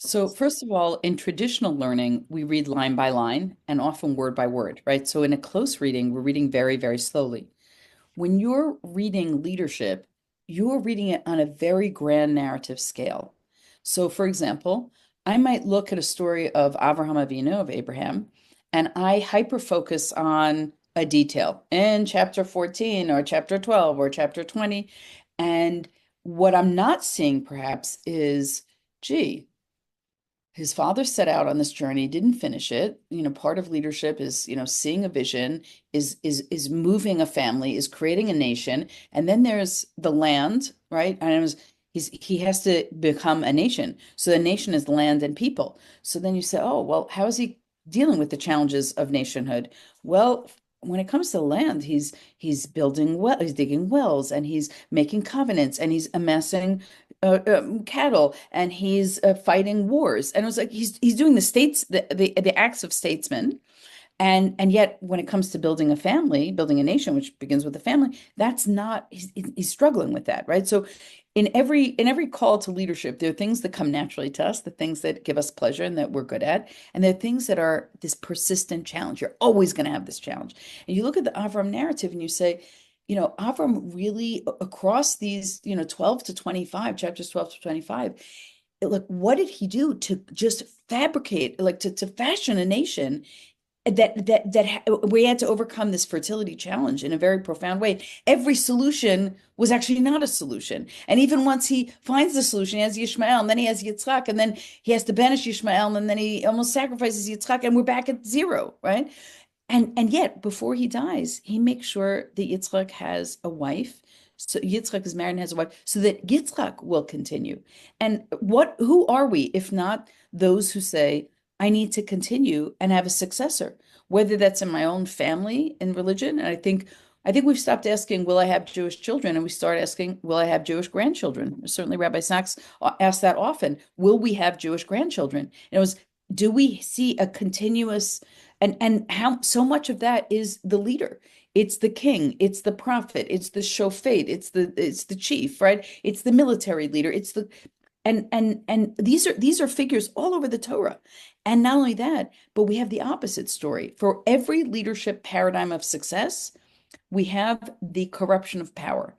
So, first of all, in traditional learning, we read line by line and often word by word, right? So, in a close reading, we're reading very, very slowly. When you're reading leadership, you're reading it on a very grand narrative scale. So, for example, I might look at a story of Avraham Avinu, of Abraham, and I hyper focus on a detail in chapter 14 or chapter 12 or chapter 20. And what I'm not seeing perhaps is, gee, his father set out on this journey, didn't finish it. Part of leadership is, seeing a vision, is moving a family, is creating a nation, and then there's the land, right? And he has to become a nation. So the nation is land and people. So then you say, oh, well, how is he dealing with the challenges of nationhood? Well, when it comes to land, he's building well, he's digging wells, and he's making covenants, and he's amassing cattle, and he's fighting wars. And it was like he's doing the acts of statesmen. And yet when it comes to building a family, building a nation, which begins with a family, that's not he's struggling with that, right? So in every call to leadership, there are things that come naturally to us, the things that give us pleasure and that we're good at, and there are things that are this persistent challenge. You're always going to have this challenge. And you look at the Avram narrative and you say, Avram really across these, 12 to 25, chapters 12 to 25, like what did he do to just fabricate, like to fashion a nation we had to overcome this fertility challenge in a very profound way. Every solution was actually not a solution. And even once he finds the solution, he has Yishmael, and then he has Yitzchak, and then he has to banish Yishmael, and then he almost sacrifices Yitzchak, and we're back at zero, right? And yet, before he dies, he makes sure that Yitzchak has a wife. So Yitzchak is married and has a wife, so that Yitzchak will continue. And who are we if not those who say, I need to continue and have a successor, whether that's in my own family in religion. And I think we've stopped asking, will I have Jewish children? And we start asking, will I have Jewish grandchildren? Certainly Rabbi Sachs asked that often. Will we have Jewish grandchildren? And it was, do we see a continuous and how so much of that is the leader? It's the king, it's the prophet, it's the shofet, it's the chief, right? It's the military leader, it's the and these are figures all over the Torah. And not only that, but we have the opposite story. For every leadership paradigm of success, we have the corruption of power.